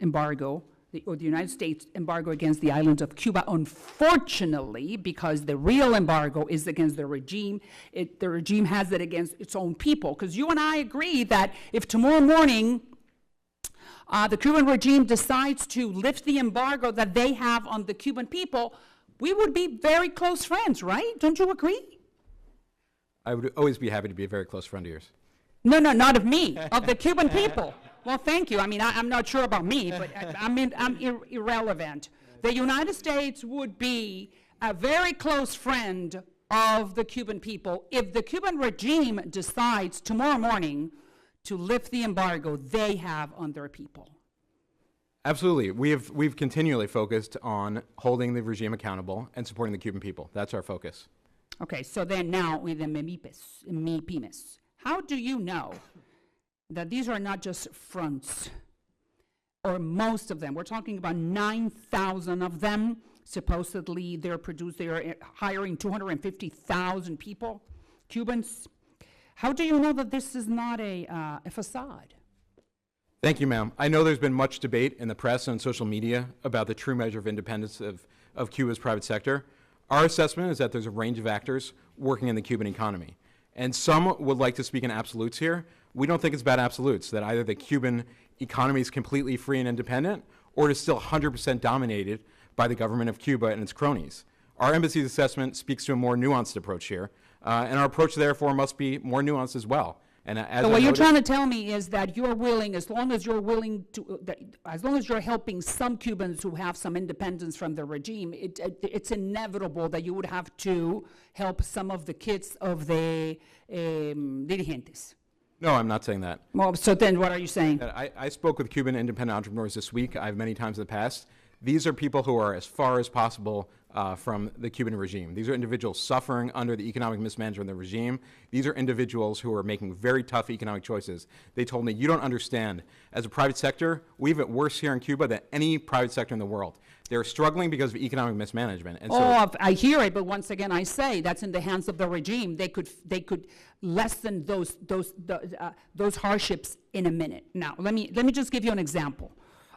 embargo, or the United States embargo against the island of Cuba, unfortunately, because the real embargo is against the regime. The regime has it against its own people. Because you and I agree that if tomorrow morning the Cuban regime decides to lift the embargo that they have on the Cuban people, we would be very close friends, right? Don't you agree? I would always be happy to be a very close friend of yours. No, not of me, of the Cuban people. Well, thank you. I mean, I'm not sure about me, but I'm irrelevant. The United States would be a very close friend of the Cuban people if the Cuban regime decides tomorrow morning to lift the embargo they have on their people. Absolutely. We've continually focused on holding the regime accountable and supporting the Cuban people. That's our focus. Okay, so then now with the MIPYMES, how do you know that these are not just fronts, or most of them? We're talking about 9,000 of them. Supposedly they're hiring 250,000 people, Cubans. How do you know that this is not a facade? Thank you, ma'am. I know there's been much debate in the press and social media about the true measure of independence of Cuba's private sector. Our assessment is that there's a range of actors working in the Cuban economy. And some would like to speak in absolutes here. We don't think it's about absolutes, that either the Cuban economy is completely free and independent, or it is still 100% dominated by the government of Cuba and its cronies. Our embassy's assessment speaks to a more nuanced approach here, and our approach, therefore, must be more nuanced as well. And so what you're trying to tell me is that you're willing, as long as you're helping some Cubans who have some independence from the regime, it's inevitable that you would have to help some of the kids of the dirigentes. No, I'm not saying that. Well, so then what are you saying? I spoke with Cuban independent entrepreneurs this week. I have many times in the past. These are people who are as far as possible from the Cuban regime. These are individuals suffering under the economic mismanagement of the regime. These are individuals who are making very tough economic choices. They told me, you don't understand. As a private sector, we have it worse here in Cuba than any private sector in the world. They're struggling because of economic mismanagement. And so I hear it, but once again, I say that's in the hands of the regime. They could lessen those hardships in a minute. Now, let me just give you an example.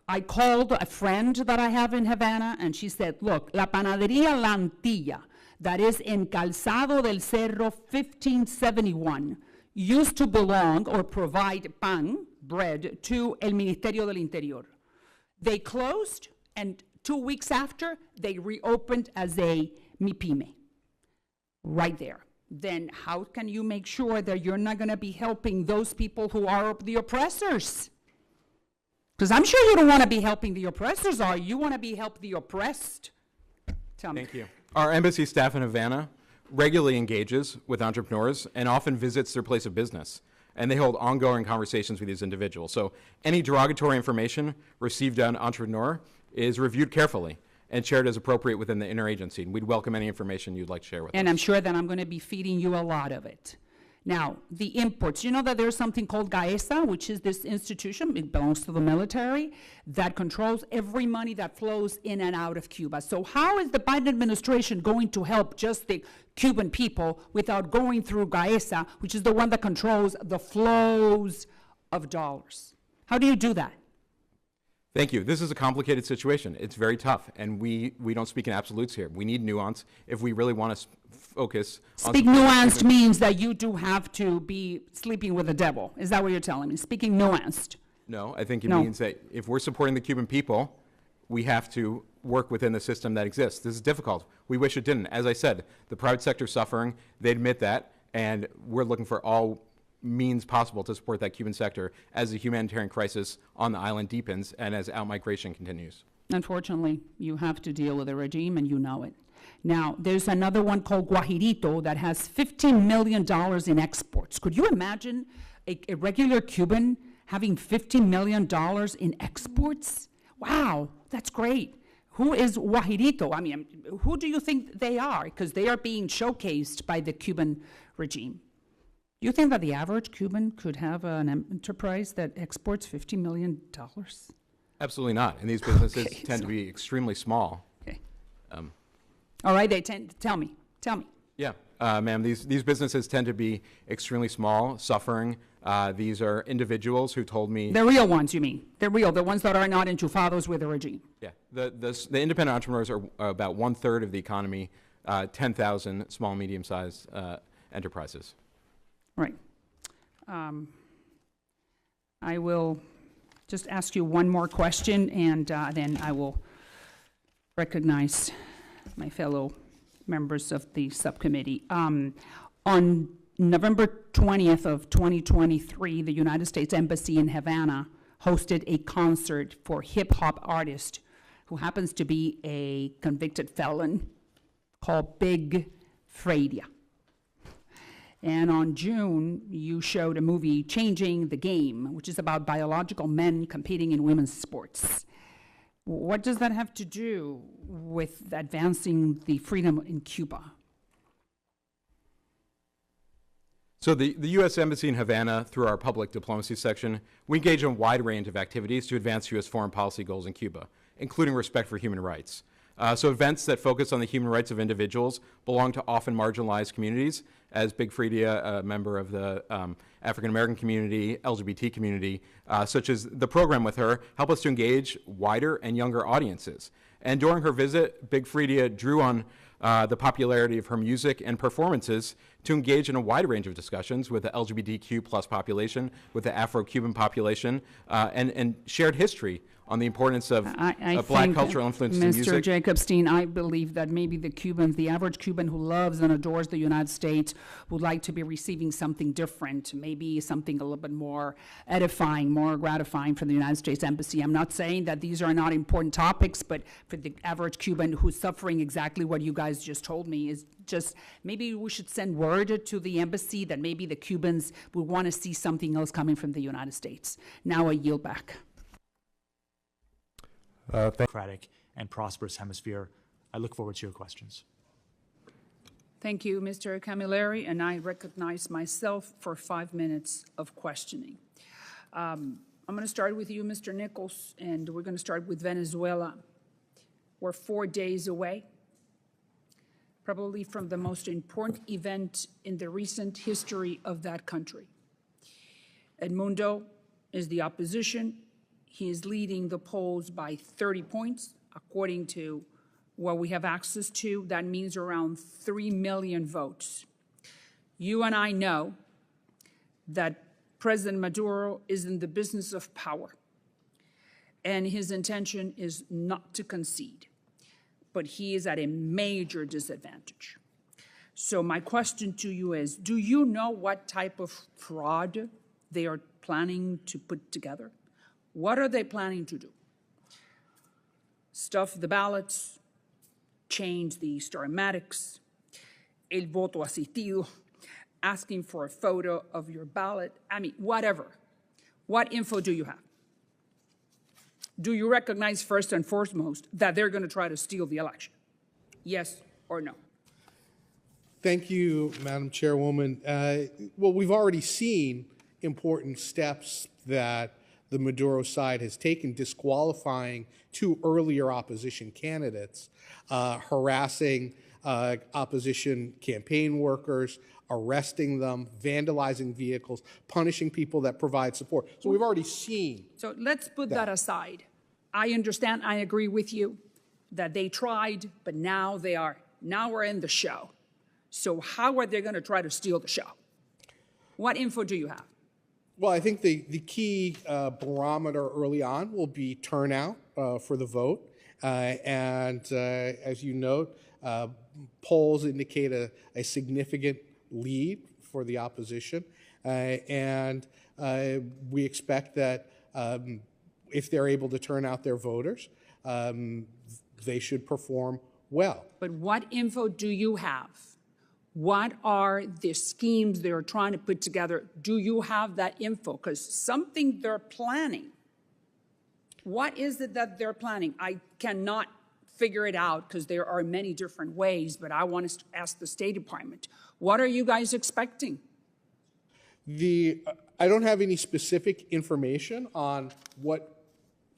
I called a friend that I have in Havana, and she said, look, La Panadería La Antilla, that is in Calzado del Cerro 1571, used to belong or provide bread, to El Ministerio del Interior. They closed, and 2 weeks after, they reopened as a MIPYME, right there. Then how can you make sure that you're not going to be helping those people who are the oppressors? Because I'm sure you don't want to be helping the oppressors, or you want to be help the oppressed. Tell me. Thank you. Our embassy staff in Havana regularly engages with entrepreneurs and often visits their place of business. and they hold ongoing conversations with these individuals. So any derogatory information received on entrepreneur is reviewed carefully and shared as appropriate within the interagency. And we'd welcome any information you'd like to share with us. And I'm sure that I'm going to be feeding you a lot of it. Now, the imports, you know that there's something called GAESA, which is this institution, it belongs to the military, that controls every money that flows in and out of Cuba. So how is the Biden administration going to help just the Cuban people without going through GAESA, which is the one that controls the flows of dollars? How do you do that? Thank you. This is a complicated situation. It's very tough, and we don't speak in absolutes here. We need nuance if we really want to focus on... Speak nuanced means that you do have to be sleeping with the devil. Is that what you're telling me? Speaking nuanced. No, I think it means that if we're supporting the Cuban people, we have to work within the system that exists. This is difficult. We wish it didn't. As I said, the private sector is suffering. They admit that, and we're looking for all means possible to support that Cuban sector as the humanitarian crisis on the island deepens and as outmigration continues. Unfortunately, you have to deal with a regime, and you know it. Now, there's another one called Guajirito that has $15 million in exports. Could you imagine a regular Cuban having $15 million in exports? Wow, that's great. Who is Guajirito? I mean, who do you think they are? Because they are being showcased by the Cuban regime. Do you think that the average Cuban could have an enterprise that exports $50 million? Absolutely not. And these businesses tend to be extremely small. Okay. All right, they tend to tell me. Yeah, ma'am, these businesses tend to be extremely small, suffering. These are individuals who told me... The real ones, you mean? They're real, the ones that are not enchufados with the regime. Yeah, the independent entrepreneurs are about 1/3 of the economy, 10,000 small, medium-sized enterprises. Right. I will just ask you one more question, and then I will recognize my fellow members of the subcommittee. On November 20th of 2023, the United States Embassy in Havana hosted a concert for hip-hop artist who happens to be a convicted felon called Big Fredia. And on June, you showed a movie, Changing the Game, which is about biological men competing in women's sports. What does that have to do with advancing the freedom in Cuba? So the U.S. Embassy in Havana, through our public diplomacy section, we engage in a wide range of activities to advance U.S. foreign policy goals in Cuba, including respect for human rights. So events that focus on the human rights of individuals belong to often marginalized communities, as Big Fredia, a member of the African-American community, LGBT community, such as the program with her, help us to engage wider and younger audiences. And during her visit, Big Fredia drew on the popularity of her music and performances to engage in a wide range of discussions with the LGBTQ plus population, with the Afro-Cuban population, and shared history on the importance of black cultural influence in music. Mr. Jacobstein, I believe that maybe the Cubans, the average Cuban who loves and adores the United States, would like to be receiving something different, maybe something a little bit more edifying, more gratifying from the United States Embassy. I'm not saying that these are not important topics, but for the average Cuban who's suffering exactly what you guys just told me is just, maybe we should send word to the embassy that maybe the Cubans would want to see something else coming from the United States. Now I yield back. Democratic and prosperous hemisphere. I look forward to your questions. Thank you, Mr. Camilleri, and I recognize myself for 5 minutes of questioning. I'm going to start with you, Mr. Nichols, and we're going to start with Venezuela. We're 4 days away, probably from the most important event in the recent history of that country. Edmundo is the opposition. He is leading the polls by 30 points, according to what we have access to. That means around 3 million votes. You and I know that President Maduro is in the business of power, and his intention is not to concede, but he is at a major disadvantage. So my question to you is, do you know what type of fraud they are planning to put together? What are they planning to do? Stuff the ballots, change the starmatics, el voto asistido, asking for a photo of your ballot. I mean, whatever. What info do you have? Do you recognize first and foremost that they're going to try to steal the election? Yes or no? Thank you, Madam Chairwoman. Well, we've already seen important steps that the Maduro side has taken, disqualifying 2 earlier opposition candidates, harassing opposition campaign workers, arresting them, vandalizing vehicles, punishing people that provide support. So we've already seen. So let's put that aside. I understand, I agree with you that they tried, but now we're in the show. So how are they going to try to steal the show? What info do you have? Well, I think the key barometer early on will be turnout for the vote. As you note, polls indicate a significant lead for the opposition. We expect that if they're able to turn out their voters, they should perform well. But what info do you have? What are the schemes they're trying to put together? Do you have that info? Because something they're planning. What is it that they're planning? I cannot figure it out because there are many different ways, but I want to ask the State Department. What are you guys expecting? I don't have any specific information on what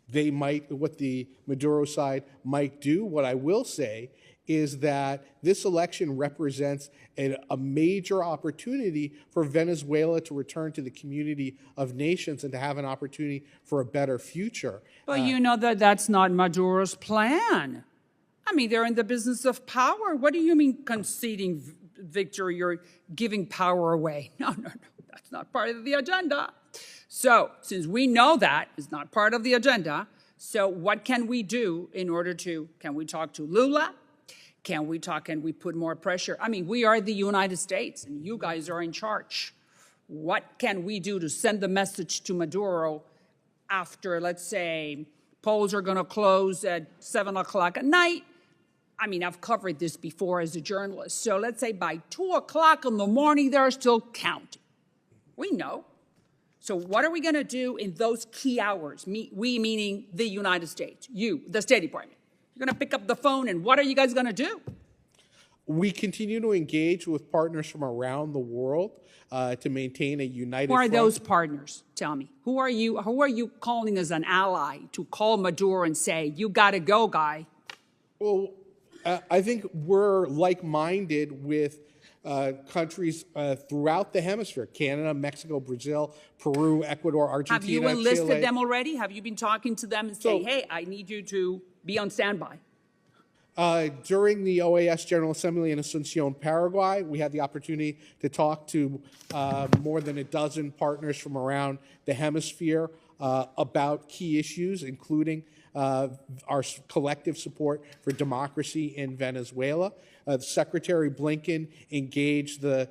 the Maduro side might do. What I will say is that this election represents a major opportunity for Venezuela to return to the community of nations and to have an opportunity for a better future. But you know that's not Maduro's plan. I mean, they're in the business of power. What do you mean conceding victory? You're giving power away. No, that's not part of the agenda. So since we know that is not part of the agenda, so what can we do in order to, can we talk to Lula? Can we put more pressure? I mean, we are the United States, and you guys are in charge. What can we do to send the message to Maduro after, let's say, polls are going to close at 7 o'clock at night? I mean, I've covered this before as a journalist. So let's say by 2 o'clock in the morning, they're still counting. We know. So what are we going to do in those key hours? We meaning the United States, you, the State Department. You're going to pick up the phone, and what are you guys going to do? We continue to engage with partners from around the world to maintain a united front. Who are front. those partners? Tell me. Who are you calling as an ally to call Maduro and say, you got to go, guy? Well, I think we're like-minded with countries throughout the hemisphere: Canada, Mexico, Brazil, Peru, Ecuador, Argentina, Have you enlisted Chile. them already? Have you been talking to them and say, hey, I need you to be on standby? During the OAS General Assembly in Asunción, Paraguay, we had the opportunity to talk to more than a dozen partners from around the hemisphere about key issues, including our collective support for democracy in Venezuela. Secretary Blinken engaged the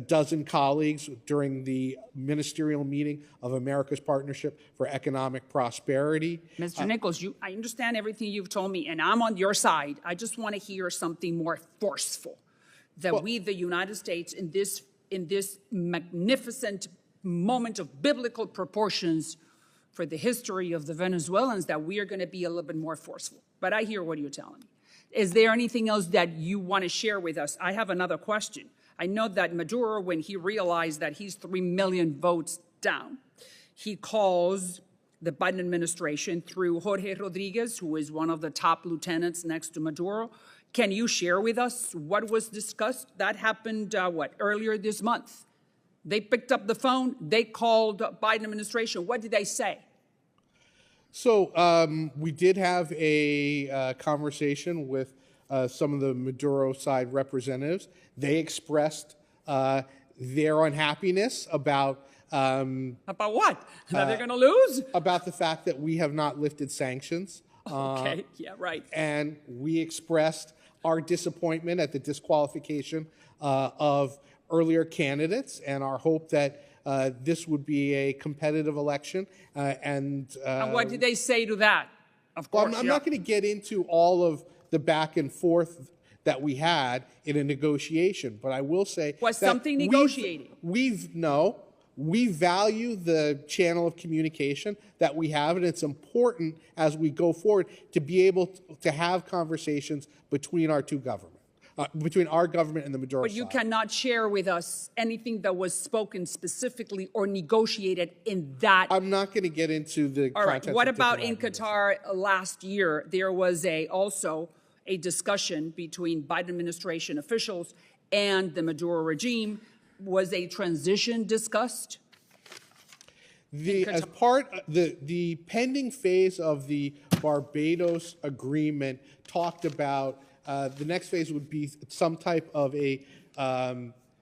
dozen colleagues during the ministerial meeting of America's Partnership for Economic Prosperity. Mr. Nichols, I understand everything you've told me, and I'm on your side. I just want to hear something more forceful, that we, the United States, in this magnificent moment of biblical proportions for the history of the Venezuelans, that we are going to be a little bit more forceful. But I hear what you're telling me. Is there anything else that you want to share with us? I have another question. I know that Maduro, when he realized that he's 3 million votes down, he calls the Biden administration through Jorge Rodriguez, who is one of the top lieutenants next to Maduro. Can you share with us what was discussed? That happened, earlier this month. They picked up the phone. They called Biden administration. What did they say? So we did have a conversation with some of the Maduro side representatives. They expressed their unhappiness about what? That they're going to lose? About the fact that we have not lifted sanctions. Okay, yeah, right. And we expressed our disappointment at the disqualification of earlier candidates and our hope that this would be a competitive election. And what did they say to that? Of course, I'm not going to get into all of the back and forth that we had in a negotiation. But I will say Was that something negotiated? We value the channel of communication that we have, and it's important as we go forward to be able to have conversations between our two governments, between our government and the Maduro But you side. cannot share with us anything that was spoken specifically or negotiated in that. I'm not going to get into the All right. contents What of about in different Qatar last year? There was also a discussion between Biden administration officials and the Maduro regime. Was a transition discussed? As part the pending phase of the Barbados agreement talked about the next phase would be some type of a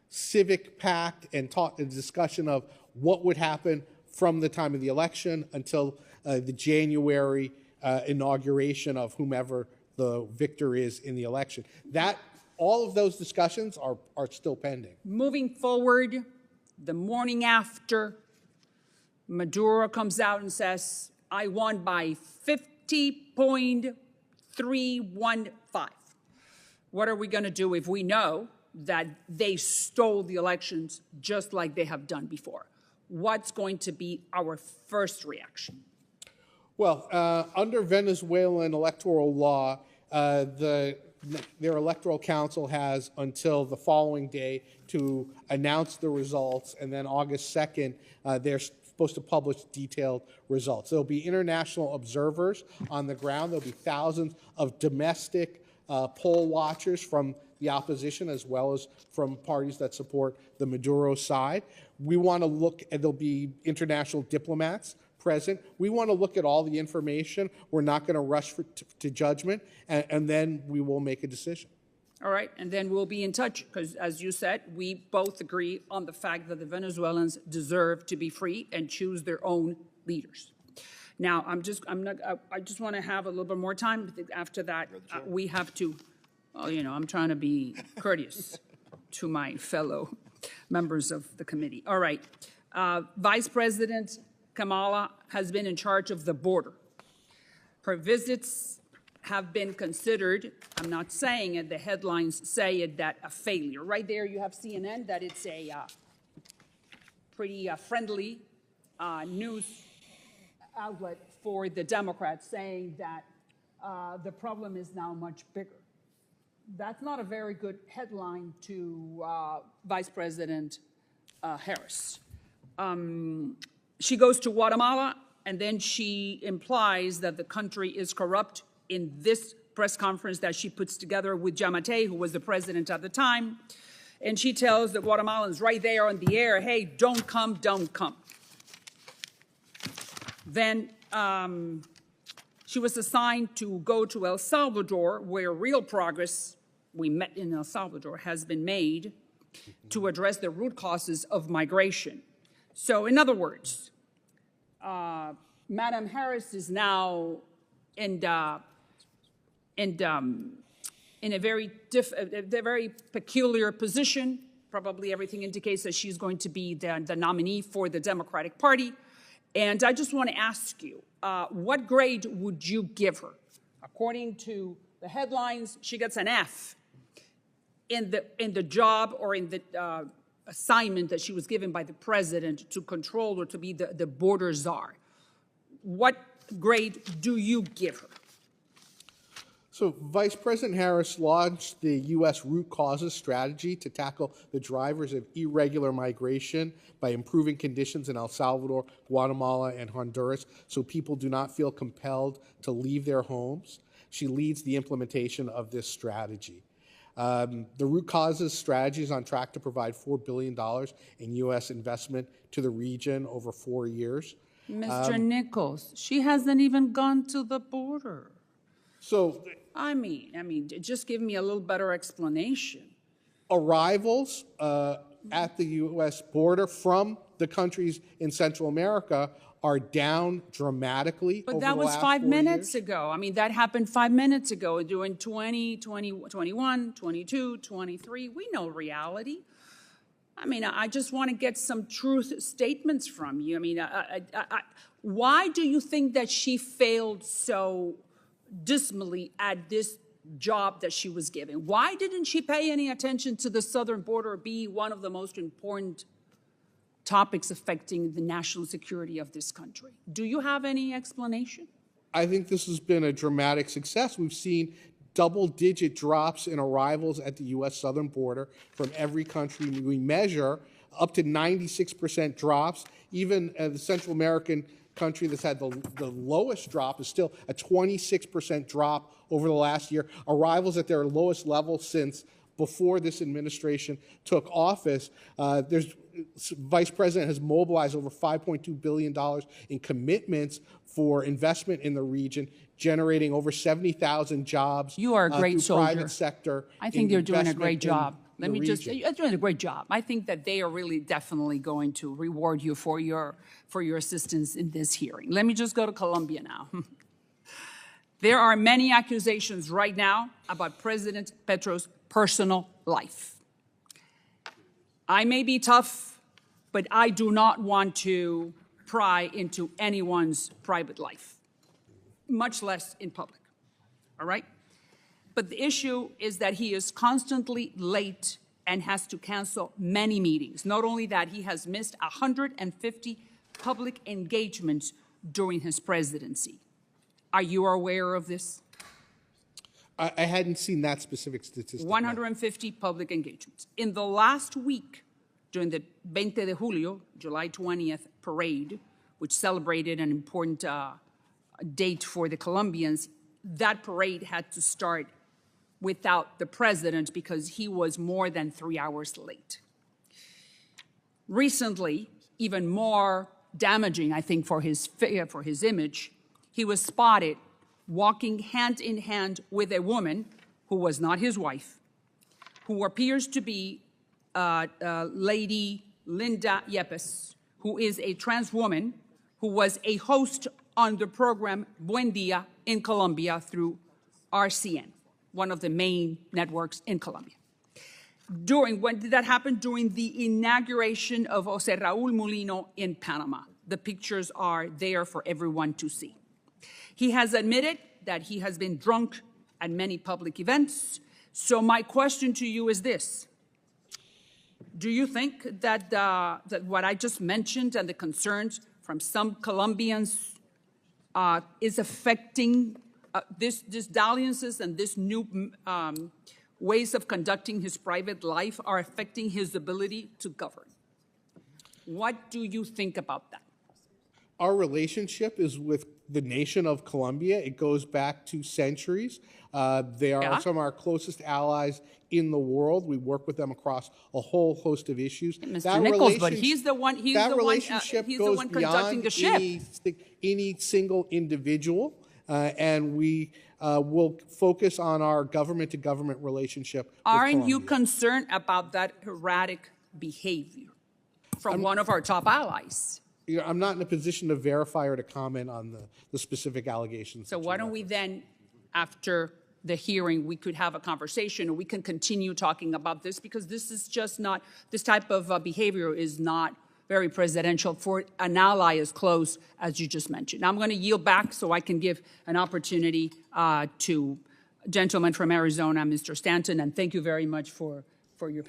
civic pact and a discussion of what would happen from the time of the election until the January inauguration of whomever the victor is in the election. All of those discussions are still pending. Moving forward, the morning after, Maduro comes out and says, I won by 50.315. What are we going to do if we know that they stole the elections just like they have done before? What's going to be our first reaction? Well, under Venezuelan electoral law, their electoral council has until the following day to announce the results, and then August 2nd, they're supposed to publish detailed results. There'll be international observers on the ground. There'll be thousands of domestic poll watchers from the opposition as well as from parties that support the Maduro side. We want to look, and there'll be international diplomats present. We want to look at all the information. We're not going to rush to judgment, and then we will make a decision. All right, and then we'll be in touch because, as you said, we both agree on the fact that the Venezuelans deserve to be free and choose their own leaders. Now, I just want to have a little bit more time. After that, we have to, well, I'm trying to be courteous to my fellow members of the committee. All right, Vice President Kamala has been in charge of the border. Her visits have been considered, I'm not saying it, the headlines say it, that a failure. Right there you have CNN, that it's a pretty friendly news outlet for the Democrats, saying that the problem is now much bigger. That's not a very good headline to Vice President Harris. She goes to Guatemala, and then she implies that the country is corrupt in this press conference that she puts together with Giammattei, who was the president at the time. And she tells the Guatemalans right there on the air, hey, don't come, don't come. Then she was assigned to go to El Salvador, where real progress, we met in El Salvador, has been made to address the root causes of migration. So in other words, Madam Harris is now in a very peculiar position. Probably everything indicates that she's going to be the nominee for the Democratic Party. And I just want to ask you, what grade would you give her? According to the headlines, she gets an F in the job or in the assignment that she was given by the president to control or to be the border czar. What grade do you give her? So Vice President Harris launched the U.S. root causes strategy to tackle the drivers of irregular migration by improving conditions in El Salvador, Guatemala, and Honduras so people do not feel compelled to leave their homes. She leads the implementation of this strategy. The root causes strategy is on track to provide $4 billion in U.S. investment to the region over 4 years. Mr. Nichols, she hasn't even gone to the border. So, I mean, just give me a little better explanation. Arrivals at the U.S. border from the countries in Central America are down dramatically. But that was 5 minutes ago. I mean, that happened 5 minutes ago during 20, 21, 22, 23. We know reality. I mean, I just want to get some truth statements from you. I mean, why do you think that she failed so dismally at this job that she was given. Why didn't she pay any attention to the southern border be one of the most important topics affecting the national security of this country? Do you have any explanation? I think this has been a dramatic success. We've seen double-digit drops in arrivals at the U.S. southern border from every country we measure, up to 96% drops. Even the Central American country that's had the lowest drop is still a 26% drop over the last year. Arrivals at their lowest level since before this administration took office. Vice President has mobilized over $5.2 billion in commitments for investment in the region, generating over 70,000 jobs. You are a great soldier. Private sector. I think you're doing a great job. You're doing a great job. I think that they are really definitely going to reward you for your assistance in this hearing. Let me just go to Colombia now. There are many accusations right now about President Petro's personal life. I may be tough, but I do not want to pry into anyone's private life, much less in public, all right? But the issue is that he is constantly late and has to cancel many meetings. Not only that, he has missed 150 public engagements during his presidency. Are you aware of this? I hadn't seen that specific statistic. 150 public engagements. In the last week, during the 20 de Julio, July 20th parade, which celebrated an important date for the Colombians, that parade had to start without the president because he was more than 3 hours late. Recently, even more damaging, I think, for his image, he was spotted walking hand in hand with a woman who was not his wife, who appears to be Lady Linda Yepes, who is a trans woman who was a host on the program Buen Dia in Colombia through RCN, one of the main networks in Colombia. When did that happen? During the inauguration of José Raúl Mulino in Panama. The pictures are there for everyone to see. He has admitted that he has been drunk at many public events. So my question to you is this. Do you think that, that what I just mentioned and the concerns from some Colombians is affecting these dalliances and this new ways of conducting his private life are affecting his ability to govern? What do you think about that? Our relationship is with the nation of Colombia. It goes back 2 centuries. They are some of our closest allies in the world. We work with them across a whole host of issues. Mr. Nichols, but he's the one conducting the ship. Any single individual, and we will focus on our government-to-government relationship with Aren't you Colombia. concerned about that erratic behavior from one of our top allies? I'm not in a position to verify or to comment on the specific allegations. So why don't we then, after the hearing, we could have a conversation and we can continue talking about this, because this is just not, this type of behavior is not very presidential for an ally as close as you just mentioned. I'm going to yield back so I can give an opportunity to gentleman from Arizona, Mr. Stanton, and thank you very much for your